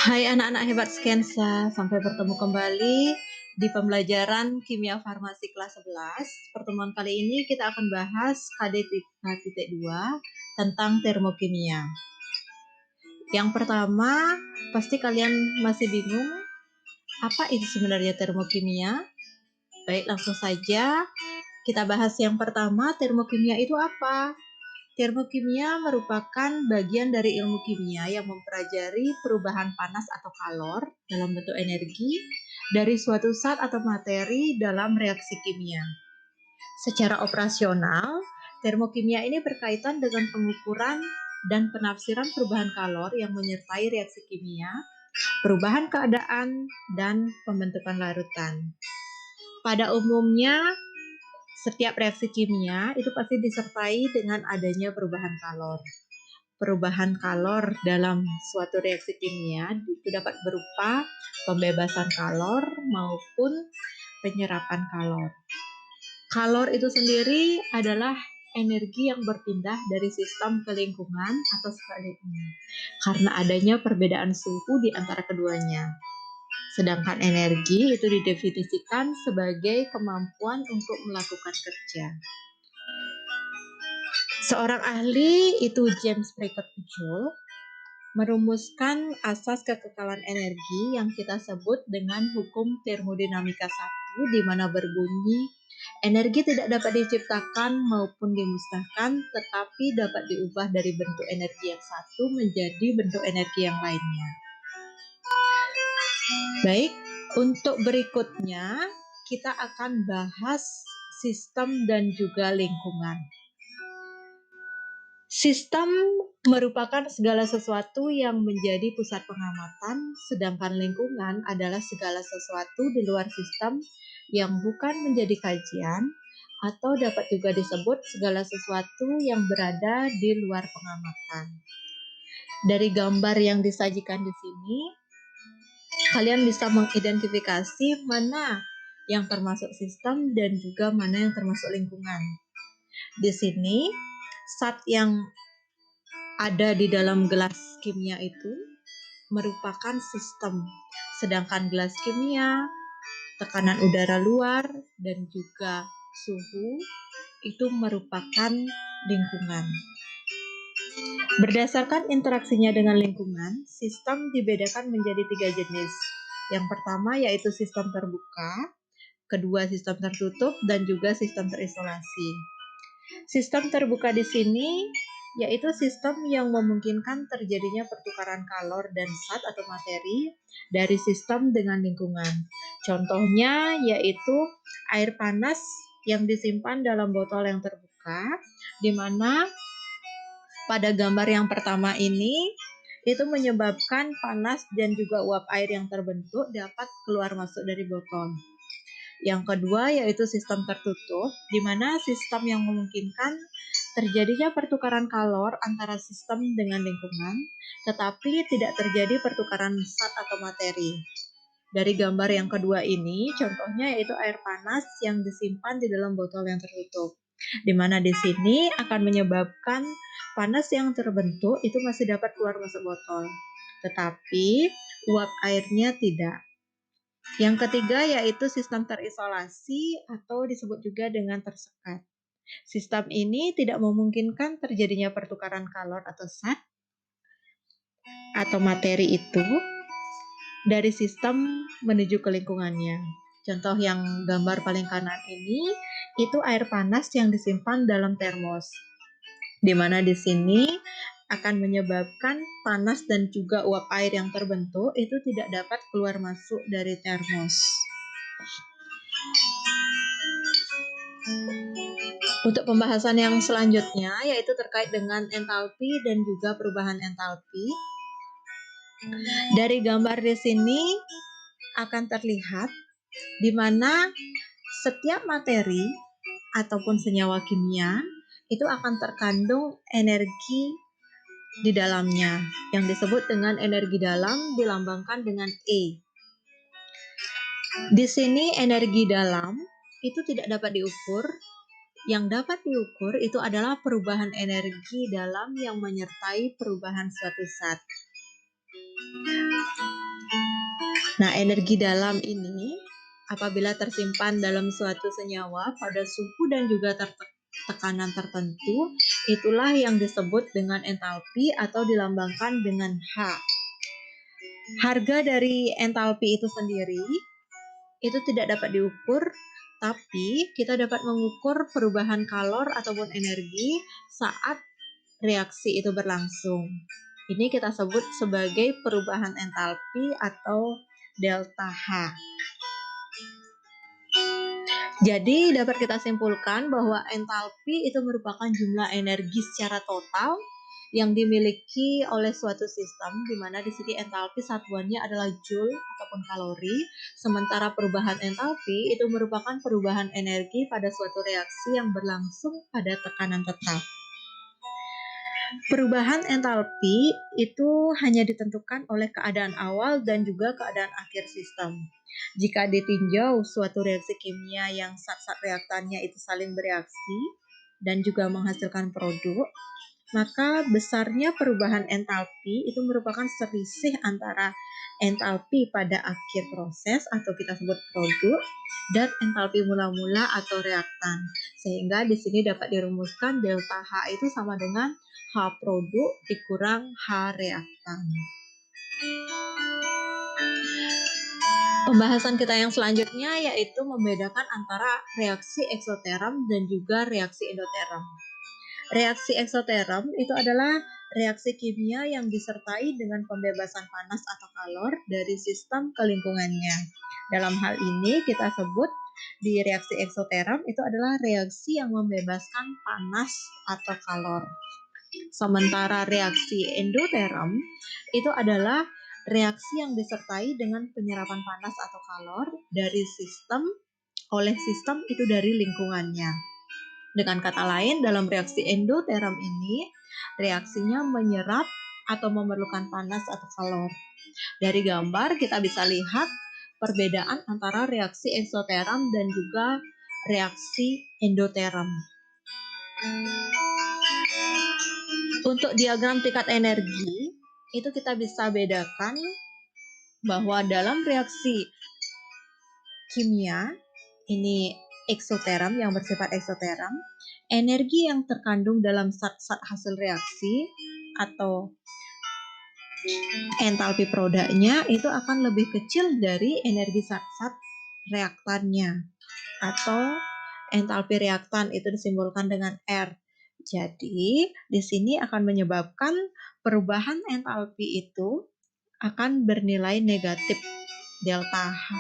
Hai anak-anak hebat Skensa, sampai bertemu kembali di pembelajaran Kimia Farmasi kelas 11. Pertemuan kali ini kita akan bahas KD3.2 tentang termokimia. Yang pertama, pasti kalian masih bingung, apa itu sebenarnya termokimia? Baik, langsung saja kita bahas yang pertama, termokimia itu apa? Termokimia merupakan bagian dari ilmu kimia yang mempelajari perubahan panas atau kalor dalam bentuk energi dari suatu zat atau materi dalam reaksi kimia. Secara operasional, termokimia ini berkaitan dengan pengukuran dan penafsiran perubahan kalor yang menyertai reaksi kimia, perubahan keadaan, dan pembentukan larutan. Pada umumnya, setiap reaksi kimia itu pasti disertai dengan adanya perubahan kalor. Perubahan kalor dalam suatu reaksi kimia itu dapat berupa pembebasan kalor maupun penyerapan kalor. Kalor itu sendiri adalah energi yang berpindah dari sistem ke lingkungan atau sebaliknya, karena adanya perbedaan suhu di antara keduanya. Sedangkan energi itu didefinisikan sebagai kemampuan untuk melakukan kerja. Seorang ahli itu James Prescott Joule merumuskan asas kekekalan energi yang kita sebut dengan hukum termodinamika 1, di mana berbunyi energi tidak dapat diciptakan maupun dimusnahkan, tetapi dapat diubah dari bentuk energi yang satu menjadi bentuk energi yang lainnya. Baik, untuk berikutnya kita akan bahas sistem dan juga lingkungan. Sistem merupakan segala sesuatu yang menjadi pusat pengamatan, sedangkan lingkungan adalah segala sesuatu di luar sistem yang bukan menjadi kajian, atau dapat juga disebut segala sesuatu yang berada di luar pengamatan. Dari gambar yang disajikan di sini, kalian bisa mengidentifikasi mana yang termasuk sistem dan juga mana yang termasuk lingkungan. Di sini, zat yang ada di dalam gelas kimia itu merupakan sistem, sedangkan gelas kimia, tekanan udara luar, dan juga suhu itu merupakan lingkungan. Berdasarkan interaksinya dengan lingkungan, sistem dibedakan menjadi 3 jenis. Yang pertama yaitu sistem terbuka, kedua sistem tertutup, dan juga sistem terisolasi. Sistem terbuka di sini yaitu sistem yang memungkinkan terjadinya pertukaran kalor dan zat atau materi dari sistem dengan lingkungan. Contohnya yaitu air panas yang disimpan dalam botol yang terbuka, di mana pada gambar yang pertama ini itu menyebabkan panas dan juga uap air yang terbentuk dapat keluar masuk dari botol. Yang kedua yaitu sistem tertutup, di mana sistem yang memungkinkan terjadinya pertukaran kalor antara sistem dengan lingkungan, tetapi tidak terjadi pertukaran zat atau materi. Dari gambar yang kedua ini, contohnya yaitu air panas yang disimpan di dalam botol yang tertutup, di mana di sini akan menyebabkan panas yang terbentuk itu masih dapat keluar masuk botol, tetapi uap airnya tidak. Yang ketiga yaitu sistem terisolasi atau disebut juga dengan tersekat. Sistem ini tidak memungkinkan terjadinya pertukaran kalor atau zat atau materi itu dari sistem menuju ke lingkungannya. Contoh yang gambar paling kanan ini itu air panas yang disimpan dalam termos, di mana di sini akan menyebabkan panas dan juga uap air yang terbentuk itu tidak dapat keluar masuk dari termos. Untuk pembahasan yang selanjutnya yaitu terkait dengan entalpi dan juga perubahan entalpi. Dari gambar di sini akan terlihat di mana setiap materi ataupun senyawa kimia itu akan terkandung energi di dalamnya yang disebut dengan energi dalam, dilambangkan dengan E. Di sini energi dalam itu tidak dapat diukur. Yang dapat diukur itu adalah perubahan energi dalam yang menyertai perubahan suatu zat. Nah, energi dalam ini apabila tersimpan dalam suatu senyawa pada suhu dan juga tekanan tertentu, itulah yang disebut dengan entalpi atau dilambangkan dengan H. Harga dari entalpi itu sendiri itu tidak dapat diukur, tapi kita dapat mengukur perubahan kalor ataupun energi saat reaksi itu berlangsung. Ini kita sebut sebagai perubahan entalpi atau delta H. Jadi dapat kita simpulkan bahwa entalpi itu merupakan jumlah energi secara total yang dimiliki oleh suatu sistem, di mana di sini entalpi satuannya adalah joule ataupun kalori, sementara perubahan entalpi itu merupakan perubahan energi pada suatu reaksi yang berlangsung pada tekanan tetap. Perubahan entalpi itu hanya ditentukan oleh keadaan awal dan juga keadaan akhir sistem. Jika ditinjau suatu reaksi kimia yang zat-zat reaktannya itu saling bereaksi dan juga menghasilkan produk, maka besarnya perubahan entalpi itu merupakan selisih antara entalpi pada akhir proses atau kita sebut produk dan entalpi mula-mula atau reaktan. Sehingga di sini dapat dirumuskan delta H itu sama dengan H produk dikurang H reaktan. Pembahasan kita yang selanjutnya yaitu membedakan antara reaksi eksoterm dan juga reaksi endoterm. Reaksi eksoterm itu adalah reaksi kimia yang disertai dengan pembebasan panas atau kalor dari sistem ke lingkungannya. Dalam hal ini kita sebut di reaksi eksoterm itu adalah reaksi yang membebaskan panas atau kalor. Sementara reaksi endoterm itu adalah reaksi yang disertai dengan penyerapan panas atau kalor dari sistem oleh sistem itu dari lingkungannya. Dengan kata lain, dalam reaksi endoterm ini, reaksinya menyerap atau memerlukan panas atau kalor. Dari gambar kita bisa lihat perbedaan antara reaksi eksoterm dan juga reaksi endoterm. Untuk diagram tingkat energi, itu kita bisa bedakan bahwa dalam reaksi kimia, ini eksoterm yang bersifat eksoterm, energi yang terkandung dalam zat-zat hasil reaksi atau entalpi produknya itu akan lebih kecil dari energi zat-zat reaktannya, atau entalpi reaktan itu disimbolkan dengan R. Jadi, di sini akan menyebabkan perubahan entalpi itu akan bernilai negatif delta H.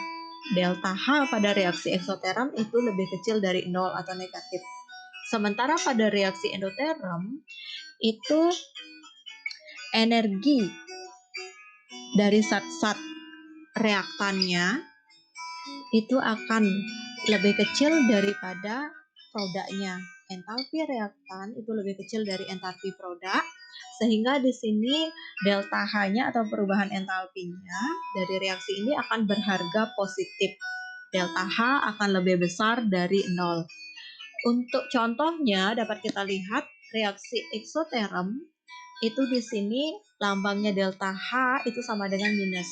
Delta H pada reaksi eksoterm itu lebih kecil dari 0 atau negatif. Sementara pada reaksi endoterm itu energi dari zat-zat reaktannya itu akan lebih kecil daripada produknya. Entalpi reaktan itu lebih kecil dari entalpi produk, sehingga di sini delta H-nya atau perubahan entalpinya dari reaksi ini akan berharga positif. Delta H akan lebih besar dari 0. Untuk contohnya dapat kita lihat reaksi eksoterm itu di sini lambangnya delta H itu sama dengan minus.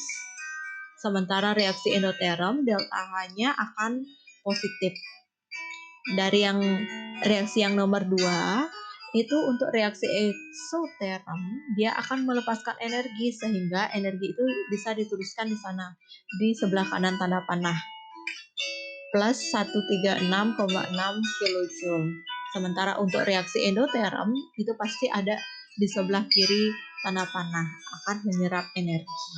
Sementara reaksi endoterm delta H-nya akan positif. Dari yang reaksi yang nomor 2 itu untuk reaksi eksoterm dia akan melepaskan energi sehingga energi itu bisa dituliskan di sana di sebelah kanan tanda panah plus 136,6 kJ. Sementara untuk reaksi endoterm itu pasti ada di sebelah kiri tanda panah akan menyerap energi.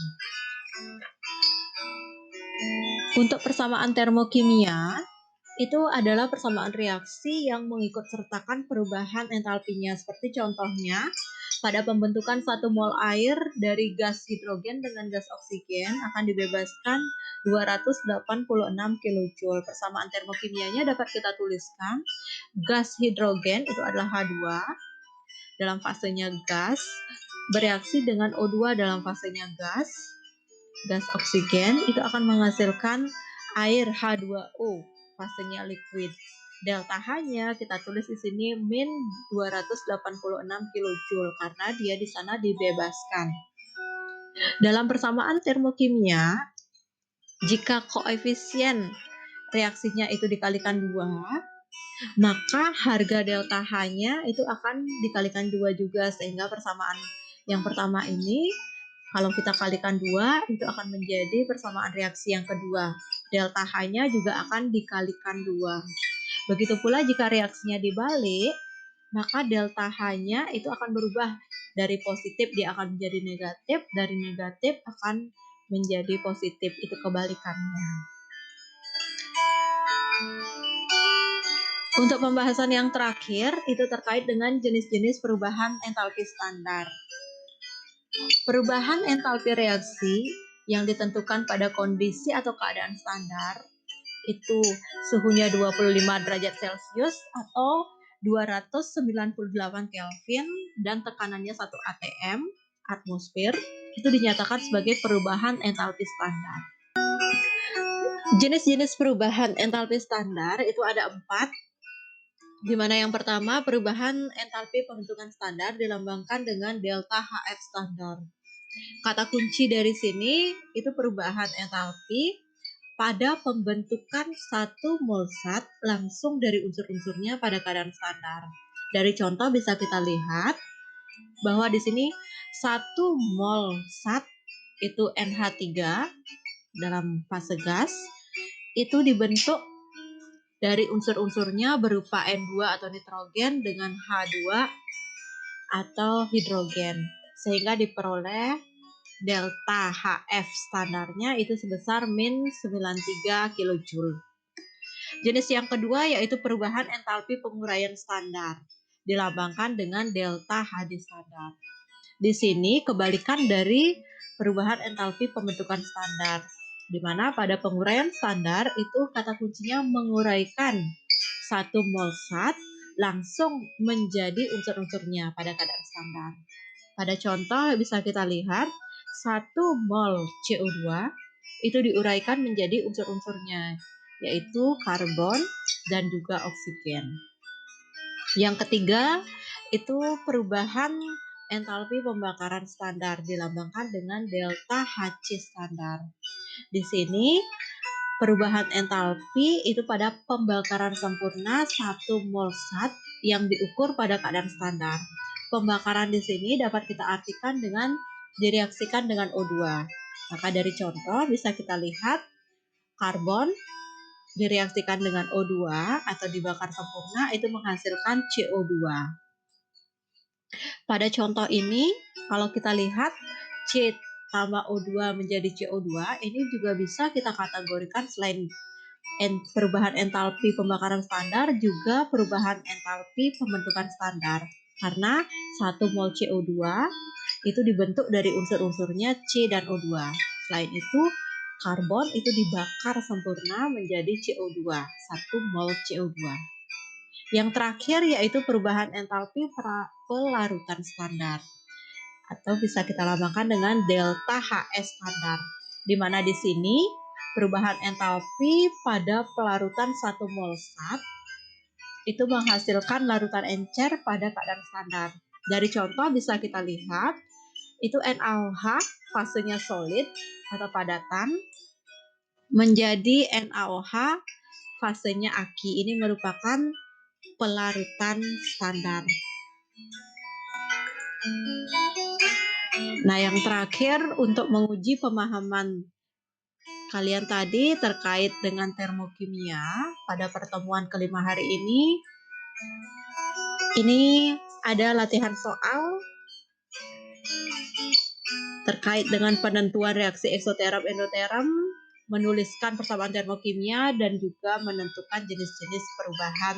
Untuk persamaan termokimia itu adalah persamaan reaksi yang mengikut sertakan perubahan entalpinya. Seperti contohnya, pada pembentukan 1 mol air dari gas hidrogen dengan gas oksigen akan dibebaskan 286 kJ. Persamaan termokimianya dapat kita tuliskan, gas hidrogen itu adalah H2 dalam fasenya gas, bereaksi dengan O2 dalam fasenya gas oksigen itu akan menghasilkan air H2O. Fasenya liquid. Delta H-nya kita tulis di sini min 286 kJ karena dia di sana dibebaskan. Dalam persamaan termokimia Jika koefisien reaksinya itu dikalikan 2, maka harga delta H-nya itu akan dikalikan 2 juga, sehingga persamaan yang pertama ini kalau kita kalikan 2 itu akan menjadi persamaan reaksi yang kedua. Delta H-nya juga akan dikalikan 2. Begitu pula jika reaksinya dibalik, maka delta H-nya itu akan berubah dari positif dia akan menjadi negatif, dari negatif akan menjadi positif, itu kebalikannya. Untuk pembahasan yang terakhir, itu terkait dengan jenis-jenis perubahan entalpi standar. Perubahan entalpi reaksi yang ditentukan pada kondisi atau keadaan standar, itu suhunya 25 derajat Celcius atau 298 Kelvin dan tekanannya 1 atm, atmosfer, itu dinyatakan sebagai perubahan entalpi standar. Jenis-jenis perubahan entalpi standar itu ada 4, di mana yang pertama perubahan entalpi pembentukan standar dilambangkan dengan delta HF standar. Kata kunci dari sini itu perubahan entalpi pada pembentukan 1 mol zat langsung dari unsur-unsurnya pada keadaan standar. Dari contoh bisa kita lihat bahwa di sini 1 mol zat itu NH3 dalam fase gas itu dibentuk dari unsur-unsurnya berupa N2 atau nitrogen dengan H2 atau hidrogen, sehingga diperoleh delta HF standarnya itu sebesar min 93 kJ. Jenis yang kedua yaitu perubahan entalpi penguraian standar, dilambangkan dengan delta HD standar. Di sini kebalikan dari perubahan entalpi pembentukan standar, di mana pada penguraian standar itu kata kuncinya menguraikan 1 mol zat langsung menjadi unsur-unsurnya pada keadaan standar. Pada contoh bisa kita lihat 1 mol CO2 itu diuraikan menjadi unsur-unsurnya, yaitu karbon dan juga oksigen. Yang ketiga itu perubahan entalpi pembakaran standar, dilambangkan dengan delta Hc standar. Di sini perubahan entalpi itu pada pembakaran sempurna 1 mol zat yang diukur pada keadaan standar. Pembakaran di sini dapat kita artikan dengan direaksikan dengan O2. Maka dari contoh bisa kita lihat karbon direaksikan dengan O2 atau dibakar sempurna itu menghasilkan CO2. Pada contoh ini kalau kita lihat C tambah O2 menjadi CO2, ini juga bisa kita kategorikan selain perubahan entalpi pembakaran standar juga perubahan entalpi pembentukan standar, karena 1 mol CO2 itu dibentuk dari unsur-unsurnya C dan O2. Selain itu karbon itu dibakar sempurna menjadi CO2, 1 mol CO2. Yang terakhir yaitu perubahan entalpi pelarutan standar, atau bisa kita lambangkan dengan delta HS standar, di mana di sini perubahan entalpi pada pelarutan 1 mol zat itu menghasilkan larutan encer pada keadaan standar. Dari contoh bisa kita lihat itu NaOH fasenya solid atau padatan menjadi NaOH fasenya aki. Ini merupakan pelarutan standar. Nah, yang terakhir untuk menguji pemahaman kalian tadi terkait dengan termokimia pada pertemuan kelima hari ini ada latihan soal terkait dengan penentuan reaksi eksoterm endoterm, menuliskan persamaan termokimia dan juga menentukan jenis-jenis perubahan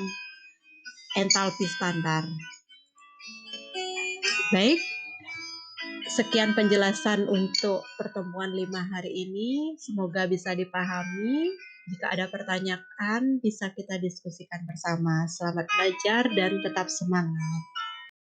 entalpi standar. Baik, sekian penjelasan untuk pertemuan 5 hari ini. Semoga bisa dipahami. Jika ada pertanyaan, bisa kita diskusikan bersama. Selamat belajar dan tetap semangat.